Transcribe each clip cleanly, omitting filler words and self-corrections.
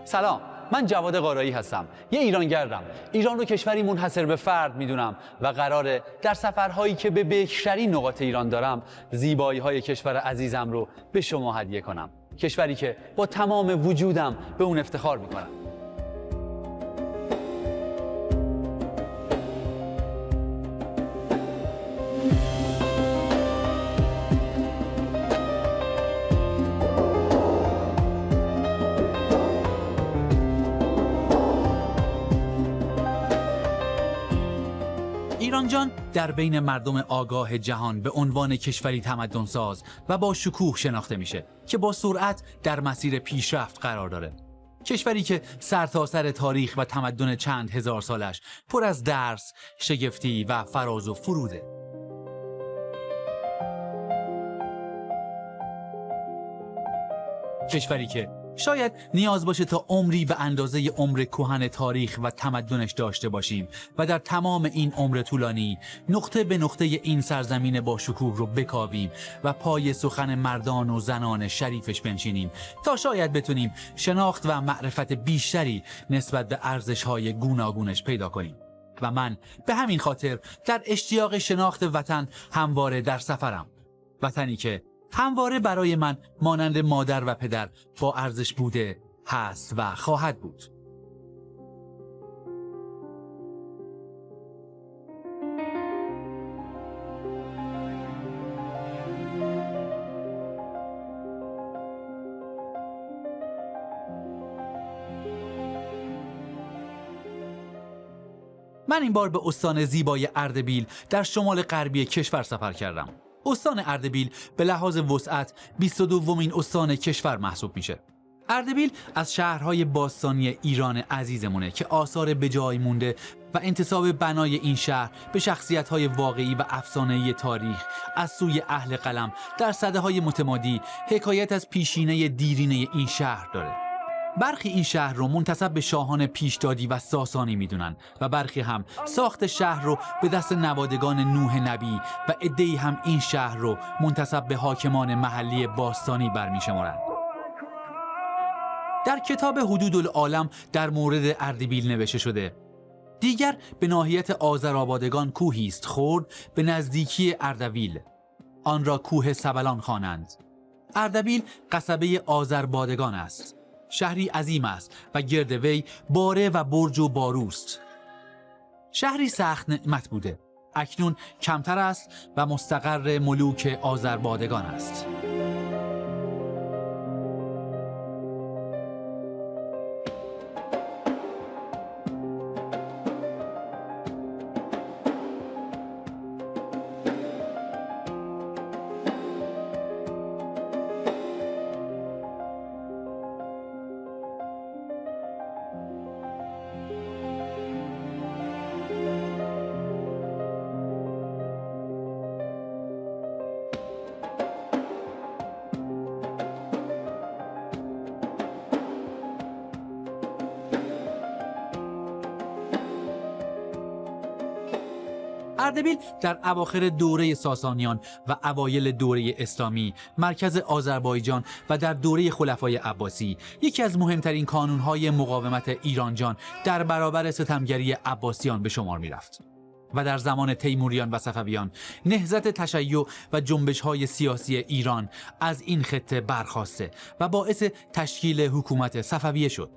سلام، من جواد قارایی هستم. یه ایرانگردم. ایران رو کشوری منحصر به فرد میدونم و قراره در سفرهایی که به بکرترین نقاط ایران دارم زیبایی‌های کشور عزیزم رو به شما هدیه کنم. کشوری که با تمام وجودم به اون افتخار میکنم. ایران جان در بین مردم آگاه جهان به عنوان کشوری تمدن‌ساز و با شکوه شناخته میشه که با سرعت در مسیر پیشرفت قرار داره. کشوری که سرتاسر تاریخ و تمدن چند هزار سالش پر از درس، شگفتی و فراز و فروده. کشوری که شاید نیاز باشه تا عمری به اندازه عمر کهن تاریخ و تمدنش داشته باشیم و در تمام این عمر طولانی نقطه به نقطه این سرزمین با شکوه رو بکاویم و پای سخن مردان و زنان شریفش بنشینیم تا شاید بتونیم شناخت و معرفت بیشتری نسبت به ارزش‌های گوناگونش پیدا کنیم. و من به همین خاطر در اشتیاق شناخت وطن همواره در سفرم. وطنی که همواره برای من مانند مادر و پدر با ارزش بوده، هست و خواهد بود. من این بار به استان زیبای اردبیل در شمال غربی کشور سفر کردم. استان اردبیل به لحاظ وسعت 22مین استان کشور محسوب میشه. اردبیل از شهرهای باستانی ایران عزیزمونه که آثار بجای مونده و انتساب بنای این شهر به شخصیت‌های واقعی و افسانه‌ای تاریخ از سوی اهل قلم در سده‌های متمادی حکایت از پیشینه دیرینه این شهر داره. برخی این شهر رو منتسب به شاهان پیشدادی و ساسانی میدونن و برخی هم ساخت شهر رو به دست نوادگان نوح نبی و عده‌ای هم این شهر رو منتسب به حاکمان محلی باستانی برمی‌شمارن. در کتاب حدود العالم در مورد اردبیل نوشته شده: دیگر به ناحیت آذرآبادگان کوهی است خرد به نزدیکی اردبیل، آن را کوه سبلان خوانند. اردبیل قصبه آذربادگان است. شهری عظیم است و گرد وی باره و برج و باروست. شهری سخت نعمت بوده، اکنون کمتر است و مستقر ملوک آذربادگان است. اردبیل در اواخر دوره ساسانیان و اوایل دوره اسلامی مرکز آذربایجان و در دوره خلفای عباسی یکی از مهمترین کانونهای مقاومت ایران جان در برابر ستمگری عباسیان به شمار می رفت. و در زمان تیموریان و صفویان نهضت تشیع و جنبش‌های سیاسی ایران از این خطه برخاسته و باعث تشکیل حکومت صفویه شد.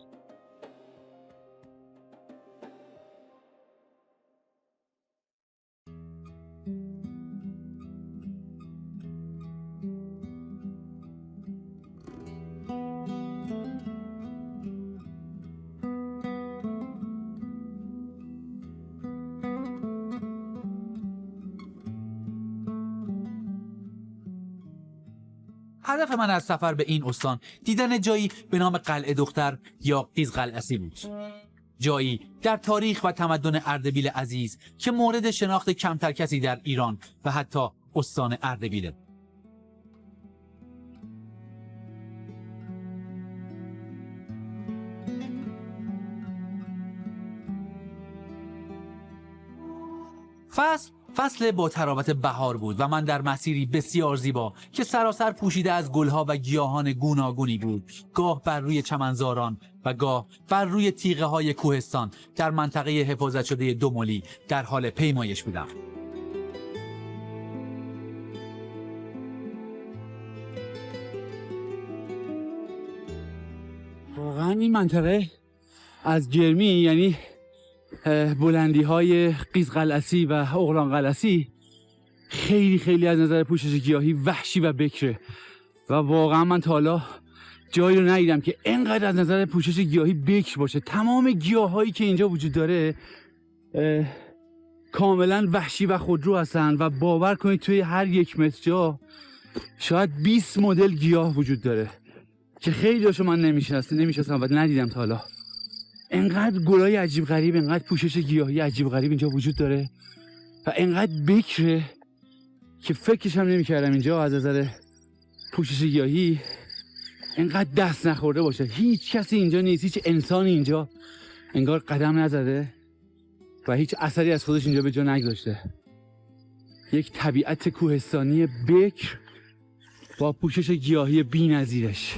هدف من از سفر به این استان دیدن جایی به نام قلعه دختر یا قیزقلعسی بود. جایی در تاریخ و تمدن اردبیل عزیز که مورد شناخت کمتر کسی در ایران و حتی استان اردبیله. فصل فصل با تراوت بهار بود و من در مسیری بسیار زیبا که سراسر پوشیده از گلها و گیاهان گوناگونی بود، گاه بر روی چمنزاران و گاه بر روی تیغه های کوهستان در منطقه حفاظت شده دوملی در حال پیمایش بودم. واقعا این منطقه از گرمی، یعنی بلندی های قیزقلعسی و اغلانقلعسی، خیلی خیلی از نظر پوشش گیاهی وحشی و بکره و واقعا من تا حالا جایی رو ندیدم که اینقدر از نظر پوشش گیاهی بکر باشه. تمام گیاهایی که اینجا وجود داره کاملا وحشی و خودرو هستن و باور کنید توی هر 1 متر جا شاید 20 مدل گیاه وجود داره که خیلی هاشو من نمیشناسم و ندیدم تا حالا. انقدر گلای عجیب غریب، انقدر پوشش گیاهی عجیب غریب اینجا وجود داره و انقدر بکره که فکرش هم نمی‌کردم اینجا از نظر پوشش گیاهی انقدر دست نخورده باشه. هیچ کسی اینجا نیست، هیچ انسانی اینجا انگار قدم نزده و هیچ اثری از خودش اینجا به جا نگذاشته. یک طبیعت کوهستانی بکر با پوشش گیاهی بی‌نظیرش.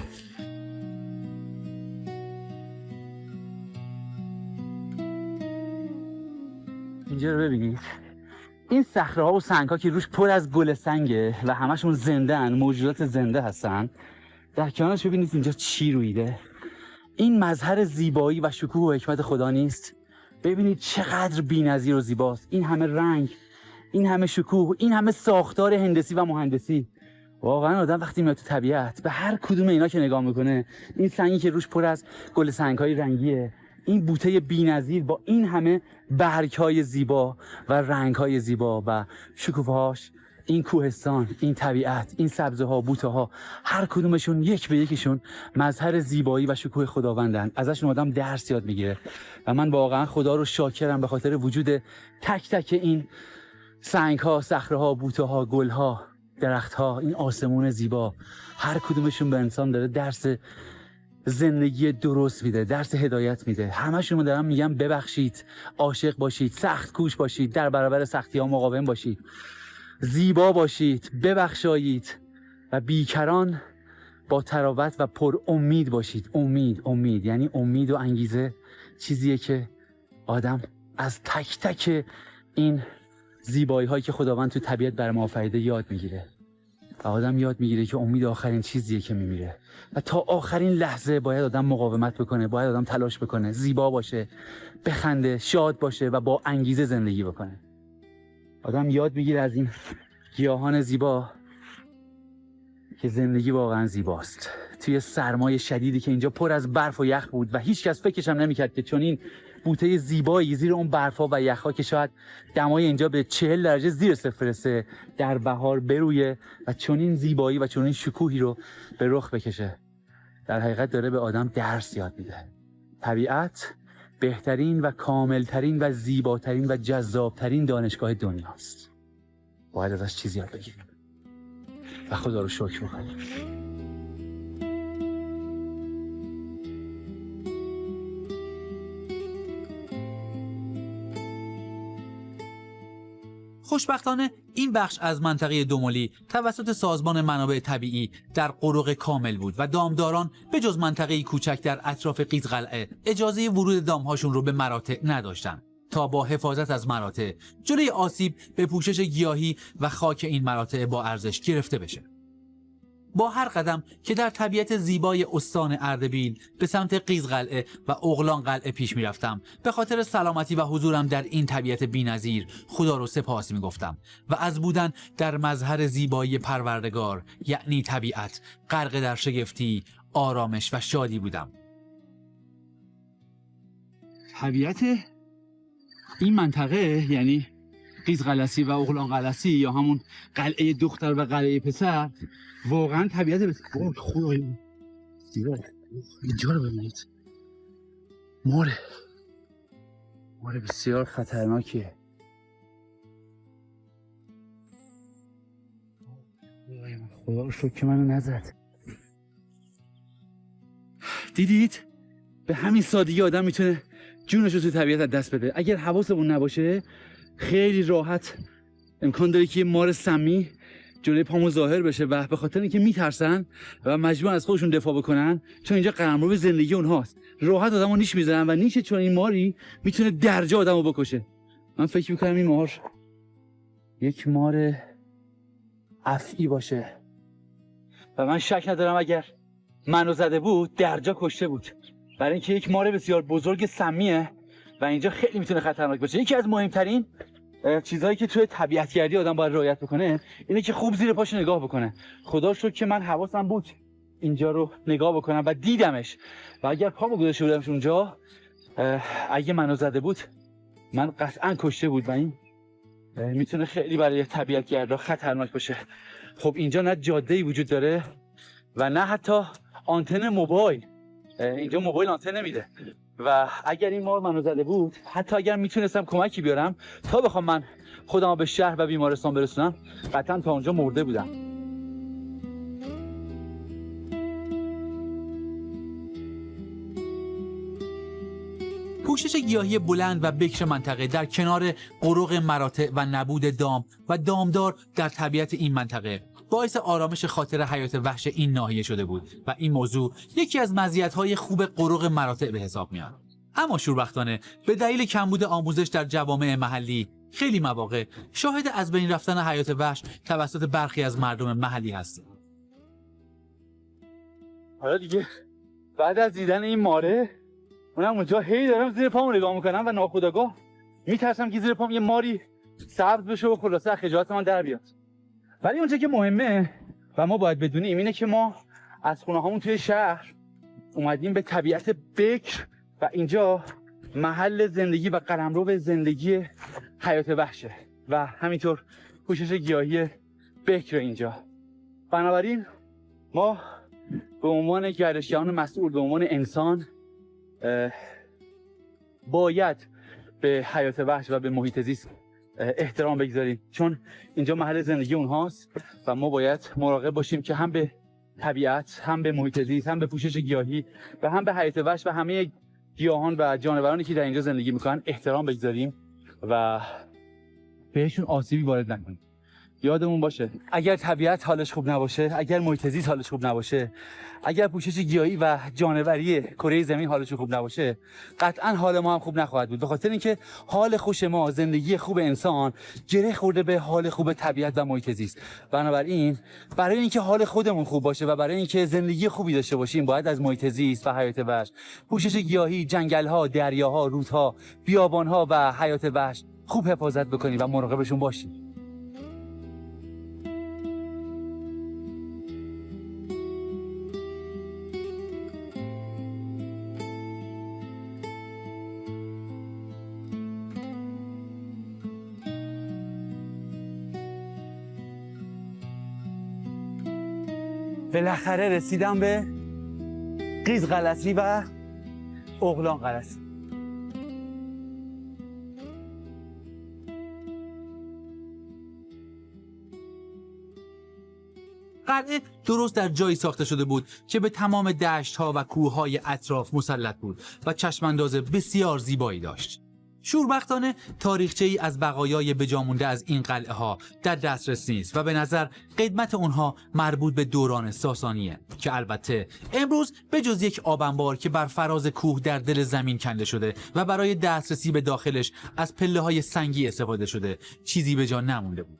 اینجا رو ببینید، این صخره‌ها و سنگ‌ها که روش پر از گل سنگه و همشون زنده‌ان، موجودات زنده هستن. در کنارش ببینید اینجا چی رویده. این مظهر زیبایی و شکوه و حکمت خدا نیست؟ ببینید چقدر بی‌نظیر و زیباست. این همه رنگ، این همه شکوه، این همه ساختار هندسی و مهندسی. واقعا آدم وقتی میاد تو طبیعت به هر کدوم اینا که نگاه میکنه، این سنگی که روش پر از گل سنگ‌های رنگیه، این بوته بی‌نظیر با این همه برگ‌های زیبا و رنگ‌های زیبا و شکوفه‌هاش، این کوهستان، این طبیعت، این سبزه‌ها، بوته‌ها، هر کدومشون یک به یکشون مظهر زیبایی و شکوه خداوندن. ازشون آدم درس یاد میگیره و من واقعا خدا رو شاکرم به خاطر وجود تک تک این سنگ‌ها، صخره‌ها، بوته‌ها، گل‌ها، درخت‌ها، این آسمون زیبا. هر کدومشون به انسان داره درس زندگی درست میده، درس هدایت میده. همشون دارم میگم ببخشید، عاشق باشید، سخت کوش باشید، در برابر سختی ها مقاوم باشید، زیبا باشید، ببخشایید و بیکران با تراوت و پر امید باشید. امید یعنی امید و انگیزه چیزیه که آدم از تک تک این زیبایی هایی که خداوند تو طبیعت بر ما آفریده یاد میگیره و آدم یاد میگیره که امید آخرین چیزیه که میمیره و تا آخرین لحظه باید آدم مقاومت بکنه، باید آدم تلاش بکنه، زیبا باشه، بخنده، شاد باشه و با انگیزه زندگی بکنه. آدم یاد میگیره از این گیاهان زیبا که زندگی واقعا زیباست. توی سرمای شدیدی که اینجا پر از برف و یخ بود و هیچ کس فکرش هم نمی‌کرد که چون این بوته زیبایی زیر اون برفا و یخها که شاید دمای اینجا به 40 درجه زیر صفر برسه در بهار برویه و چون این زیبایی و چون این شکوهی رو به رخ بکشه. در حقیقت داره به آدم درس یاد میده. طبیعت بهترین و کاملترین و زیباترین و جذابترین دانشگاه دنیاست. باید ازش چیزی یاد بگیریم و خدا رو شکر بکنیم. خوشبختانه این بخش از منطقه دوملی توسط سازمان منابع طبیعی در قرق کامل بود و دامداران به جز منطقه کوچک در اطراف قیزقلعه اجازه ورود دامهاشون رو به مراتع نداشتن تا با حفاظت از مراتع جلوی آسیب به پوشش گیاهی و خاک این مراتع با ارزش گرفته بشه. با هر قدم که در طبیعت زیبای استان اردبیل به سمت قیزقلعه و اغلان قلعه پیش می رفتم، به خاطر سلامتی و حضورم در این طبیعت بی‌نظیر خدا رو سپاس می گفتم و از بودن در مظهر زیبایی پروردگار یعنی طبیعت غرق در شگفتی، آرامش و شادی بودم. طبیعت این منطقه یعنی قیزقلعسی و اغلانقلعسی یا همون قلعه دختر و قلعه پسر واقعا طبیعت خدایی. اینجا رو ببینید، ماره بسیار خطرناکیه. خدا رو شکر که منو نزد. دیدید؟ به همین سادگی آدم میتونه جونش رو توی طبیعت از دست بده. اگر حواسمون نباشه خیلی راحت امکان داره که یه مار سمی جلوی پامو ظاهر بشه و به خاطر اینکه میترسن و مجبورن از خودشون دفاع بکنن، چون اینجا قلمرو زندگی اونهاست، راحت آدمو نیش میزنن و نیش چون این ماری میتونه درجا آدمو بکشه. من فکر میکنم این مار یک مار افعی باشه و من شک ندارم اگر منو زده بود درجا کشته بود، برای اینکه یک مار بسیار بزرگ سمیه و اینجا خیلی میتونه خطرناک باشه. یکی از مهمترین چیزهایی که توی طبیعتگردی آدم باید رعایت بکنه اینه که خوب زیر پاش نگاه بکنه. خدا شکر که من حواسم بود اینجا رو نگاه بکنم و دیدمش و اگر پامو گذاشته بودمش اونجا، اگه منو زده بود من قطعا کشته بود و این میتونه خیلی برای طبیعتگردا خطرناک باشه. خب اینجا نه جاده‌ای وجود داره و نه حتی آنتن موبایل، اینجا موبایل آنتن نمیده و اگر این مار منو زده بود، حتی اگر میتونستم کمکی بیارم تا بخوام من خودمو به شهر و بیمارستان برسونم، قطعا تا اونجا مرده بودم. پوشش گیاهی بلند و بکر منطقه در کنار قرق مراتع و نبود دام و دامدار در طبیعت این منطقه باعث آرامش خاطر حیات وحش این ناحیه شده بود و این موضوع یکی از مزیت‌های خوب قرق مراتع به حساب میاد. اما شوربختانه به دلیل کمبود آموزش در جوامع محلی، خیلی مواقع شاهد از بین رفتن حیات وحش توسط برخی از مردم محلی هستیم. حالا دیگه بعد از دیدن این ماره، اونم اونجا هی دارم زیر پامو نگاه میکنم و ناخودآگاه میترسم که زیر پام یه ماری سبز بشه و خلاصه خجالت من در بیاد. ولی اونجا که مهمه و ما باید بدونیم اینه که ما از خونه هامون توی شهر اومدیم به طبیعت بکر و اینجا محل زندگی و قلمرو زندگی حیات وحشه و همینطور پوشش گیاهی بکر اینجا. بنابراین ما به عنوان گردشگران مسئول، به عنوان انسان، باید به حیات وحش و به محیط زیست احترام بگذاریم، چون اینجا محل زندگی اونهاست و ما باید مراقب باشیم که هم به طبیعت، هم به محیط زیست، هم به پوشش گیاهی و هم به حیات وحش و همه گیاهان و جانورانی که در اینجا زندگی میکنن احترام بگذاریم و بهشون آسیبی وارد نکنیم. یادمون باشه اگر طبیعت حالش خوب نباشه، اگر محیط زیست حالش خوب نباشه، اگر پوشش گیاهی و جانوری کره زمین حالش خوب نباشه، قطعا حال ما هم خوب نخواهد بود، به خاطر اینکه حال خوش ما، زندگی خوب انسان گره خورده به حال خوب طبیعت و محیط زیست. بنابراین برای اینکه حال خودمون خوب باشه و برای اینکه زندگی خوبی داشته باشیم، باید از محیط زیست و حیات وحش، پوشش گیاهی، جنگل‌ها، دریاها، رودها، بیابان‌ها و حیات وحش خوب حفاظت بکنیم و مراقبشون باشیم. بالاخره رسیدم به قیز قلسی و اغلان قلسی. قلعه درست در جایی ساخته شده بود که به تمام دشت‌ها و کوه‌های اطراف مسلط بود و چشم‌انداز بسیار زیبایی داشت. شوربختانه تاریخچه‌ای از بقایای بجامونده از این قلعه ها در دسترس نیست و به نظر قدمت اونها مربوط به دوران ساسانیه که البته امروز به جز یک آب انبار که بر فراز کوه در دل زمین کنده شده و برای دسترسی به داخلش از پله‌های سنگی استفاده شده، چیزی به جا نمونده بود.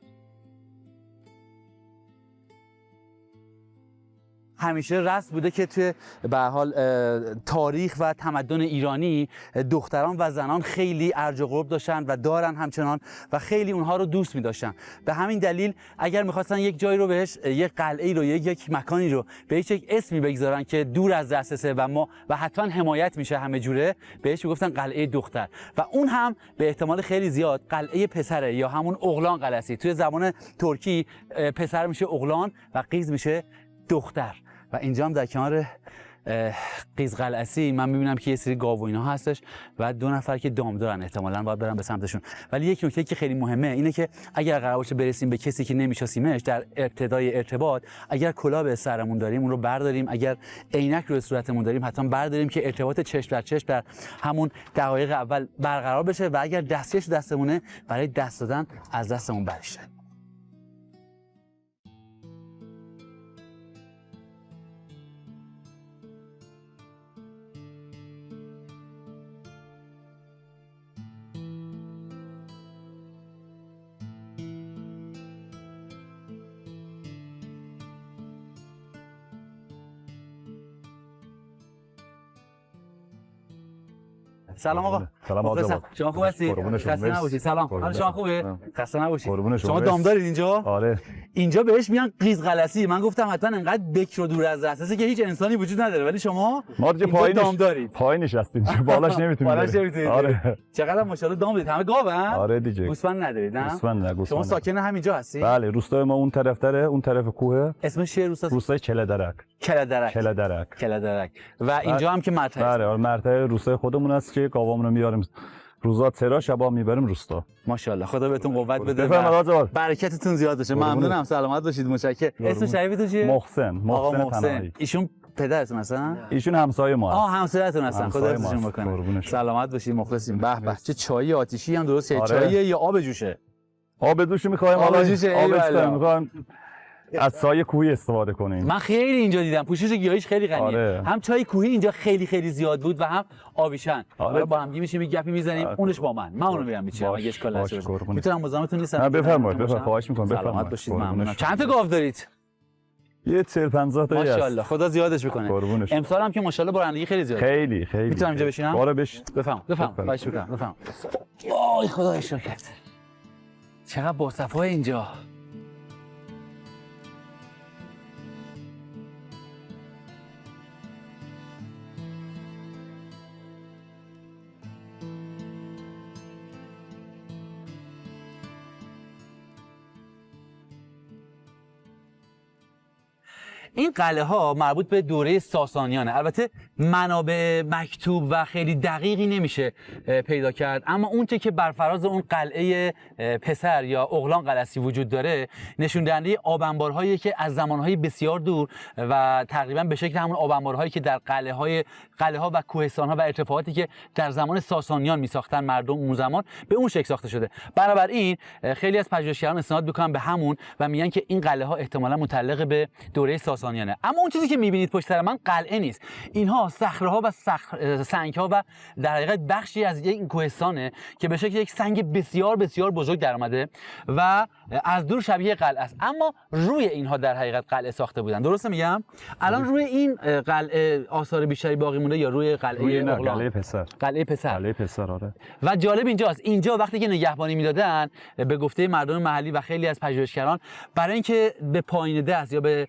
همیشه رسم بوده که توی به هر حال تاریخ و تمدن ایرانی دختران و زنان خیلی ارج و قرب داشتن و دارن همچنان و خیلی اونها رو دوست می داشتن. به همین دلیل اگر می‌خواستن یک جایی رو بهش، یک قلعه‌ای رو، یک مکانی رو بهش یک اسمی بگذارن که دور از دسترسه و حتما حمایت میشه همه جوره، بهش میگفتن قلعه دختر و اون هم به احتمال خیلی زیاد قلعه پسره یا همون اغلان قلعه‌ای. توی زبان ترکی پسر میشه اغلان و قیز میشه دختر. و اینجا هم در کنار قیزقلعسی من میبینم که یه سری گاو و اینا هستش و 2 نفر که دام دارن، احتمالاً باید برم به سمتشون. ولی یک نکته که خیلی مهمه اینه که اگر قرار باشه برسیم به کسی که نمیشناسیمش در ابتدای ارتباط، اگر کلاه به سرمون داریم اون رو برداریم، اگر عینک روی صورتمون داریم حتما برداریم که ارتباط چشم در چشم در همون دقایق اول برقرار بشه و اگر دستکش دستمونه برای دست دادن از دستمون برشه. سلام آقا. سلام آقا. شما خوب هستی؟ خسته نباشید. سلام. حال شما خوبه؟ خسته نباشید. شما دام دارید اینجا؟ آره. اینجا بهش میگن قیزقلعسی. من گفتم حتما انقدر بکر و دور از دسترسه که هیچ انسانی وجود نداره، ولی شما ما دیگه پایینش دام دارید. پایینش هستیم. بالاش نمیتونیم. بالاش نمیتونید. آره. چقدر ماشاءالله دام دارید. همه گاون؟ آره دیگه. گوسفند ندارید نه؟ گوسفند نه. شما ساکن همینجا هستی؟ بله، روستای ما اون طرف داره، اون طرف کوه. اسمش چیه روستا؟ روستای کله‌درک. کله‌درک. و اینجا هم که مرتع. بله، مرتع روستای خودمون است که گاوامون رو میاریم روزا ترا، شبا میبریم روستا. ماشاءالله خدا بهتون قوت بده. بفرمایید. برکتتون زیاد بشه. ممنونم. سلامت باشید. متشکرم. اسم شریفتون چیه؟ محسن تنایی. ایشون پدرتون هستن؟ ایشون همسایه ما هست. همسایه‌تون هستن. خدا عزتشون بکنه. سلامت باشید. مخلصیم. به به. چه چای آتیشی هم درست کرد. چاییه یا آب جوشه؟ آب جوش می‌خوایم. آب جوشه. می‌خوایم از سایه کوهی استفاده کنیم. من خیلی اینجا دیدم پوشش گیاهیش خیلی غنیه. آره. هم چای کوهی اینجا خیلی خیلی زیاد بود و هم آبیشن. آره. با هم میشیم یه گپی میزنیم. اونش با من اونو میرم میچینم اگه اشکال نشه. میتونم مزاحمتون نیستم. بفرمایید. خواهش می‌کنم. سلامت باشید. ممنونم. چند تا گاو دارید؟ یه 40-50 تا هست. ماشاءالله خدا زیادش بکنه. امسال هم که ماشاءالله برندگی خیلی زیاد. خیلی میتونم اینجا بشینم؟ آره بفهم. خواهش می‌کنم. بفهم. وای خدای شکرت. چقدر باصفای اینجا. این قلعه ها مربوط به دوره ساسانیانه. البته منابع مکتوب و خیلی دقیقی نمیشه پیدا کرد، اما اونچه که بر فراز اون قلعه پسر یا اغلان قلعه‌سی وجود داره نشون دهنده آب‌انبارهایی که از زمانهای بسیار دور و تقریبا به شکل همون آب‌انبارهایی که در قلعه ها و کوهستان‌ها و ارتفاعاتی که در زمان ساسانیان می‌ساختن مردم اون زمان به اون شکل ساخته شده. بنابراین خیلی از پژوهشگران استناد می‌کنن به همون و میگن که این قلعه ها احتمالاً متعلق به دوره ساسانیانه. اما اون چیزی که می‌بینید پشت سر من قلعه نیست. اینها صخره‌ها و سنگ‌ها و در حقیقت بخشی از یک کوهستانه که به شکل یک سنگ بسیار بسیار بزرگ در اومده و از دور شبیه قلعه است، اما روی اینها در حقیقت قلعه ساخته بودن. درسته میگم؟ الان روی این قلعه آثار بیشتری باقی مونده یا روی قلعه اغلان؟ قلعه پسر آره. و جالب اینجاست، اینجا وقتی که نگهبانی میدادن به گفته مردم محلی و خیلی از پژوهشگران، برای اینکه به پایین دست یا به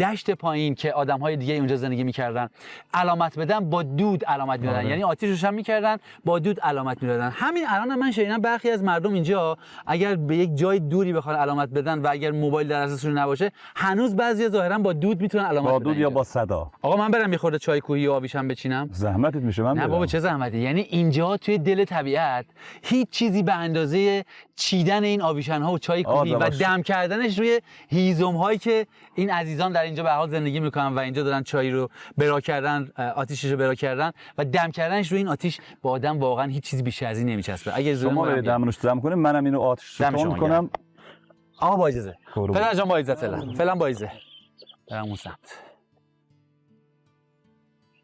دشت پایین که آدم‌های دیگه اونجا زندگی می‌کردن علامت بدن، با دود علامت می‌دادن. یعنی آتش روشن می‌کردن، با دود علامت می‌دادن. همین الان من شنیدم برخی از مردم اینجا اگر به یک جای دوری بخوان علامت بدن و اگر موبایل در دستشون نباشه، هنوز بعضی ظاهرا با دود میتونن علامت بدن. با دود یا با صدا. آقا من برم می‌خوره چای کوهی و آبیشم بچینم؟ زحمتت میشه. من نه بابا چه زحمتی. یعنی اینجا توی دل طبیعت هیچ چیزی به اندازه چیدن این آبیشن‌ها و چای کوهی و دم کردنش روی هیزم‌هایی که این عزیزان در اینجا به حال زندگی می‌کنن و اینجا دارن چای رو برا کردن، آتیشش رو برا کردن و دم کردنش روی این آتیش با آدم واقعا هیچ چیزی بیش از این نمیچسبه. اگه شما برید دمنوش دم کنید، منم اینو آتیش رو تند کنم. آقا با اجازه. پدر جان با اجازه. فعلا با اجازه. برم اون سمت.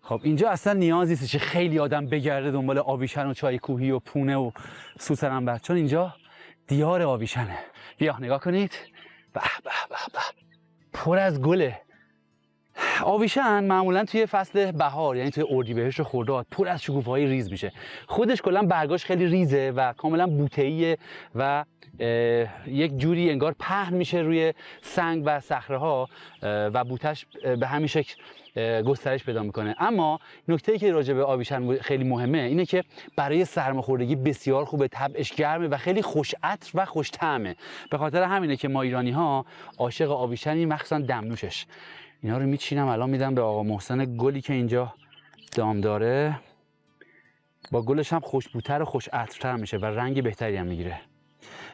خب اینجا اصلا نیازی نیست که خیلی آدم بگرده دنبال آبیشن و چای کوهی و پونه و سوسنبر، چون اینجا دیار آبیشنه. بیا نگاه کنید. به به به به. پر از گله. آبیشن معمولا توی فصل بهار، یعنی توی اردیبهشت و خرداد، پر از شکوفه‌های ریز میشه. خودش کلا برگاش خیلی ریزه و کاملا بوته‌ایه و یک جوری انگار پهن میشه روی سنگ و صخره‌ها و بوتش به همین شکل گسترش پیدا میکنه. اما نکته‌ای که راجع به آبیشن خیلی مهمه اینه که برای سرماخوردگی بسیار خوبه، طبعش گرمه و خیلی خوش عطر و خوش طعمه. به خاطر همینه که ما ایرانی‌ها عاشق آبیشنیم، مخصوصا دمنوشش. اینا رو میچینم الان میدم به آقا محسن گلی که اینجا دام داره. با گلش هم خوشبوتر و خوش عطرتر میشه و رنگ بهتری هم میگیره.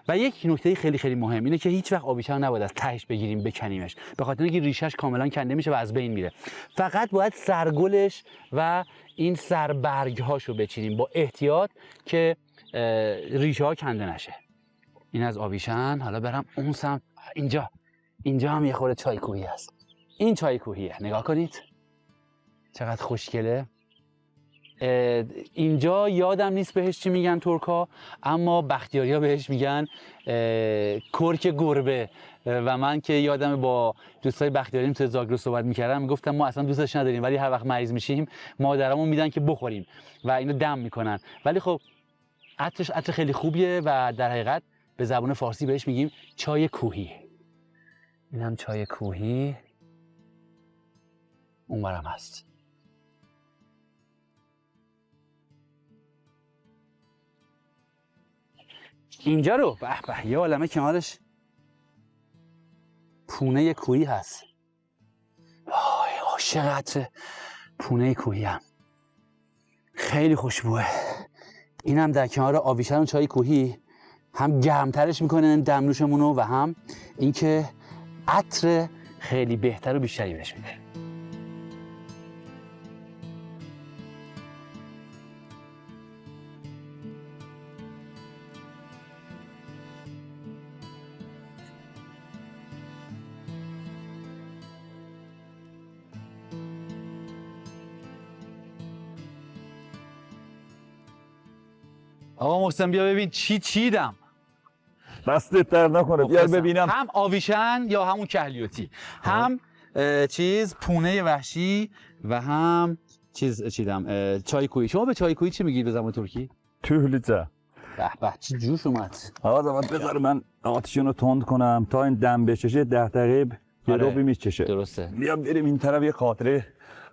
و یک نکته خیلی خیلی مهم اینه که هیچ وقت آبیشن نباید از تهش بگیریم بکنیمش، به خاطر اینکه ریشش کاملا کنده میشه و از بین میره. فقط باید سرگلش و این سربرگ هاشو بچینیم با احتیاط که ریشه ها کنده نشه. این از آبیشن. حالا برم اون سمت. اینجا هم یه خورده چای کوهی هست. این چای کوهیه، نگاه کنید چقدر خوشگله. اینجا یادم نیست بهش چی میگن ترکا، اما بختیاریا بهش میگن کرک گربه. و من که یادم با دوستای بختیاریم تو زاگرس صحبت میکردم میگفتم ما اصلا دوستش نداریم، ولی هر وقت مریض میشیم مادرامون میدن که بخوریم و اینو دم میکنن. ولی خب عطرش عطر خیلی خوبیه و در حقیقت به زبان فارسی بهش میگیم چای کوهی. اینم چای کوهی. اونورم هست. اینجا رو به به یه عالمه کنارش پونه کوهی هست. چقدر پونه کوهی هم خیلی خوشبوه. اینم در کنار آویشن و چای کوهی هم گرمترش میکنه دمنوشمونو و هم اینکه عطر خیلی بهتر و بیشتری بهش میده. آقا محسن بیا ببین چی چیدم. دستت در نکنه بیار ببینم. هم آویشن یا همون کهلیوتی، هم چیز پونه وحشی و هم چیز چیدم چای کوهی. شما به چای کوهی چی میگید به زبان ترکی؟ توهلیته. به به چه جوش اومد. آقا زمان بذار من آتیشون رو تند کنم تا این دم بچشه 10 دقیقه یه روبی میچشه. درسته. بیا بریم این طرف یه خاطره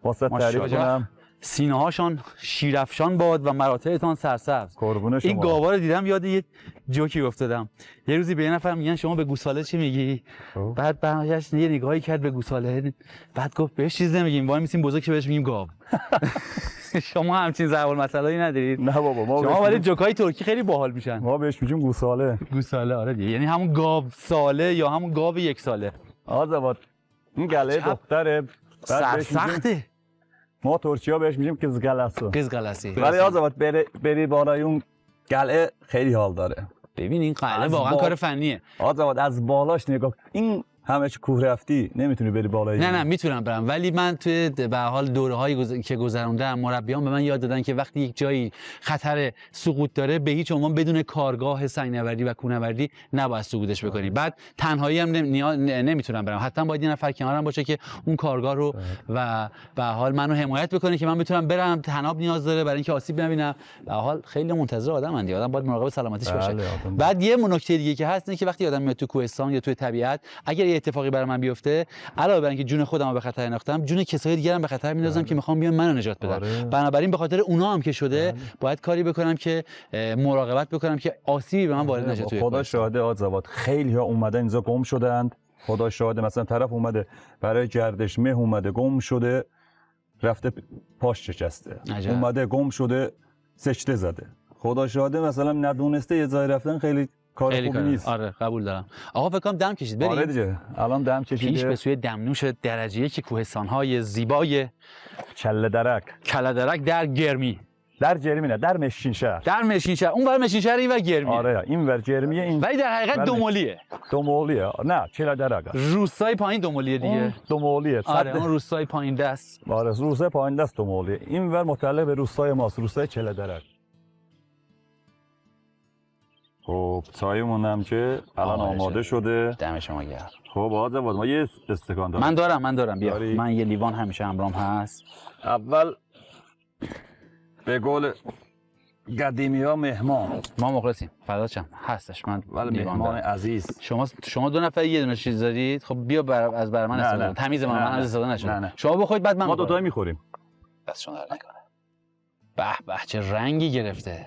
واسه تعریف کنم. سینه هاشون شیرافشان باد و مراتعتان سرسبز. قربون شما. این گاوا رو دیدم یاد یه جوکی افتادم. یه روزی به یه نفر میگن شما به گوساله چی میگی؟ بعد برگشت یه نگاهی کرد به گوساله، بعد گفت بهش چیز نمیگیم، وای میسیم بزرگ که بهش میگیم گاو. شما همچین ضرب المثلایی ندارید؟ نه بابا ما شما ولی جوکای ترکی خیلی باحال میشن. ما بهش میگیم گوساله. گوساله آره دیگه، یعنی همون گاو ساله یا همون گاو 1 ساله. آزاد این گله دختره سخته. ما ترکی‌ها بهش میگیم قزگلاسو. قزگلاسی. ولی آزاد بری بالای اون قلعه خیلی حال داره. ببین این قلعه واقعا کار فنیه. آزاد از بالاش نگاه این همه چی کوه رفتی نمیتونی بری بالای. نه میتونم برم، ولی من توی به حال دوره‌هایی که گذروندم مربیان به من یاد دادن که وقتی یک جایی خطر سقوط داره به هیچ عنوان بدون کارگاه سنگ‌نوردی و کوهنوردی نباید سقوطش بکنی. بعد تنهایی هم نمیتونم برم، حتما باید یه نفر کنارم باشه که اون کارگاه رو و به حال منو حمایت بکنه که من بتونم برم. تناب نیاز داره برای اینکه آسیب نبینم. به حال خیلی منتظر آدم دیگه، آدم باید مراقب سلامتیش باشه. بعد یه نکته دیگه که هست اینه که وقتی آدم میاد تو کوهستان یا تو طبیعت، اگر یه اتفاقی برای من بیفته، علاوه بر اینکه جون خودم رو به خطر انداختم، جون کسای دیگه هم به خطر میندازم که میخوام بیان منو نجات بدن. بنابراین به خاطر اونا هم که شده باید کاری بکنم که مراقبت بکنم که آسیبی به من وارد نشه. توی خدا شاهده آزاد خیلی ها اومدن اینجا گم شدند. خدا شاهده مثلا طرف اومده برای گردش مه اومده گم شده رفته پاش چسته، اومده گم شده سکته زده. خدا شاهده مثلا ندونسته یه جای رفتن خیلی کار خوبی نیست. آره قبول دارم. آقا فکر کنم دم کشید بریم. آره دیگه الان دم کشیده. پیش به سوی دمنوش درجه 1 کوهستان‌های زیبای کله درک در گرمی. در جرمی نه، در مشینشهر. در مشینشهر. اون ور مشینشهر این ور گرمی. آره این ور جرمیه این. ولی در حقیقت دومولیه. دومولیه. نه کله درک. روستای پایین دومولیه دیگه. دومولیه. آره اون روستای پایین دست. آره روستای پایین دست دومولیه. این ور متعلق به روستای ماست، روستای کله درک. خب چایمون هم که الان آماده شده. دم شما گرم. خب آزاد ما یه استکان دارم. من دارم بیا. من یه لیوان همیشه همراهم هست. اول به قول قدیمی ها مهمان. ما مخلصیم. فدات شم. هستش من مهمان عزیز. شما 2 نفر یه دونه چیز دارید. خب بیا از برای من استفاده. تمیز من از استفاده نشد. شما بخورید بعد من ما 2 تا میخوریم. بس شما نکنه. به چه رنگی گرفته.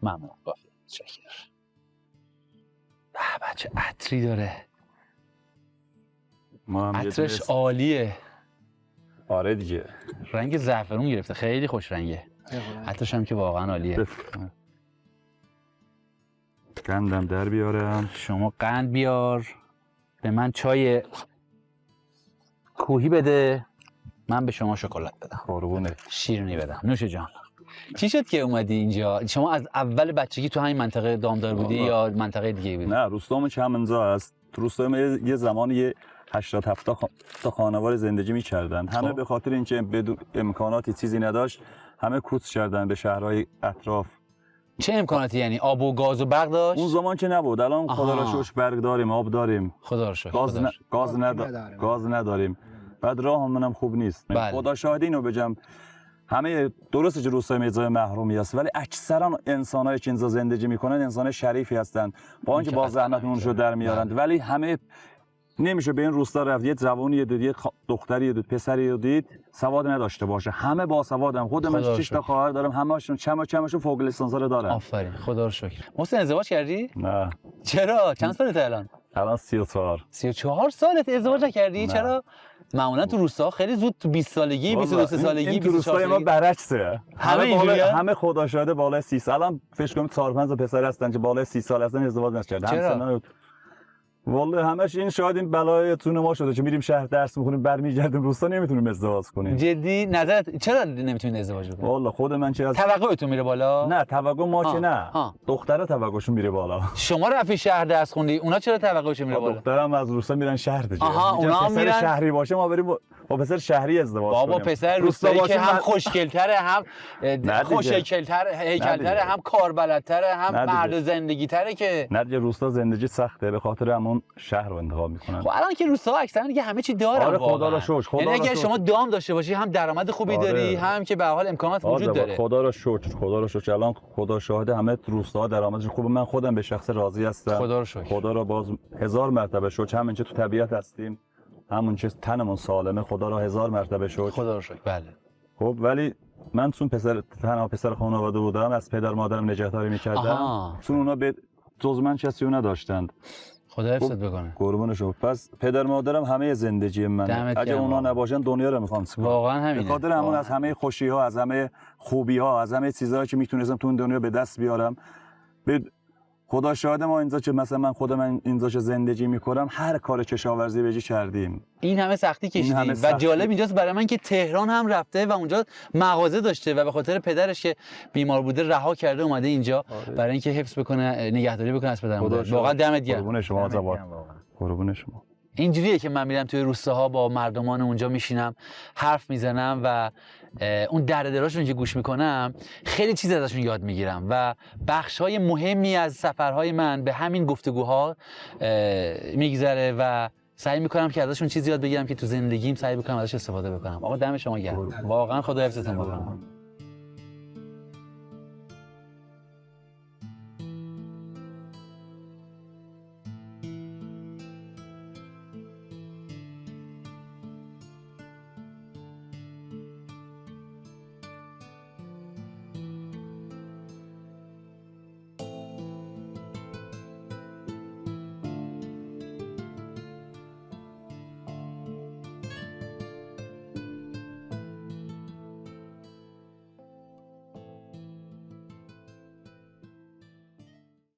ممنون. کافی. شکر. به چه عطری داره. ما هم یه عطرش دونه عالیه، آره دیگه. رنگ زعفرون گرفته، خیلی خوش رنگه. عطرش هم که واقعا عالیه. قندم در بیارم. شما قند بیار، به من چای کوهی بده، من به شما شکلات بدم، قربونه. شیرینی بدم. نوش جان. چی شد که اومدی اینجا؟ شما از اول بچگی تو همین منطقه دامدار بودی یا منطقه دیگه بودی؟ نه، روستام چمنزا است. تو روستای ما یه زمانی 80-70 تا خانواده زندگی می‌کردن. همه به خاطر اینکه بدون امکاناتی چیزی نداشت، همه کوچ کردن به شهرهای اطراف. چه امکاناتی یعنی؟ آب و گاز و برق داشت؟ اون زمان که نبود. الان خدا را شکر برق داریم، آب داریم. خدا رو شکر. گاز نداریم. بعد راهمون هم خوب نیست. بله. خدا شاهد اینو بگم، همه درسته که روستای میرزای محرومی است، ولی اکثرا انسانایی که اینجا زندگی میکنن انسان شریفی هستند، با اینکه با زحمتمون رو در میارند، ولی همه نمیشه به این روستا رفت یه جوانی یه دید، یه دختری یه دید، پسری یه دید سواد نداشته باشه. همه با سوادم. خود من 6 تا خواهر دارم، همه‌شون چمشون فوق لیسانس رو دارن. آفرین، خدا رو شکر. محسن ازدواج کردی؟ نه. چرا؟ چند سالته الان؟ الان 34. 34 سالت ازدواج نکردی؟ چرا؟ معمولا تو روستا خیلی زود تو 20 سالگی، 22 سالگی، این تو روستای ما برعکسه. همه خدا شاهده بالای 30 سال. الان فکر کنم 4-5 تا پسر هستن که بالای 30 سال هستن ازدواج نکردن. چرا؟ والله همش این شاید این بلای تون ما شده که میریم شهر درس میخونیم برمیگردیم روستا نمیتونیم ازدواج کنیم. جدی نظرت چرا نمیتونید ازدواج بکنید؟ والله خود من چه از توقعتون میره بالا؟ نه توقع ما که نه. دخترها توقعشون میره بالا. شما رفتی شهر درس خوندی، اونا چرا توقعشون میره بالا؟ دخترم از روستا میرن شهر دیگه. اونا میرن شهری باشه، ما بریم با پسر شهری ازدواج کنیم. بابا پسر روستایی که هم خوشگل‌تره، هم خوش‌هیکل‌تره، هیکل‌تره، هم کاربلدتره، هم مرد زندگی‌تره که. نه دیگه روستا زندگی سخته، به خاطر همون شهر رو انتخاب میکنن. خب الان که روستا اکثرا دیگه همه چی دارن. آره خدا رو شکر. یعنی اگه شما دام داشته باشی هم درآمد خوبی داری، هم که به حال امکانات وجود داره. خدا رو شکر. خدا رو شکر. الان خدا شاهد همه روستا درآمدش خوبه. من خودم به شخص راضی هستم. خدا رو شکر. خدا رو باز 1000 مرتبه شکر. همین که تو طبیعت هستیم، همون که تنمون سالمه، خدا رو 1000 مرتبه شکر. خدا رو شکر. بله. خب ولی من چون تنها پسر خانواده بودم، از پدر مادرم نجاتداری می‌کردم. چون اونا به جز من کسی نداشتند. خدا حفظت بکنه. قربون شما. پس پدر مادرم همه زندگی من. اگه اونا نباشن دنیا رو میخوام چیکار. واقعا همینه. به خاطر همون از همه خوشی‌ها، از همه خوبی‌ها، از همه چیزایی که میتونستم تو این دنیا به دست بیارم، به خدا شاهد ما اینجا که مثلا من خودم اینجا که زندگی میکنم، هر کار کشاورزی بهجی کردیم. این همه سختی کشیدیم و جالب اینجاست برای من که تهران هم رفته و اونجا مغازه داشته و به خاطر پدرش که بیمار بوده رها کرده اومده اینجا برای اینکه حفظ بکنه، نگهداری بکنه از پدرم. واقعا دمت گرم. قربون شما زبان. قربون شما. اینجوریه که من میرم توی روستاها با مردمان اونجا میشینم، حرف میزنم و اون درد دلاشون که گوش میکنم خیلی چیز ازشون یاد میگیرم و بخش‌های مهمی از سفرهای من به همین گفتگوها میگذره و سعی میکنم که ازشون چیزی یاد بگیرم که تو زندگیم سعی بکنم ازش استفاده بکنم. آقا دم شما گرم. واقعا خدا حفظتون بکنه.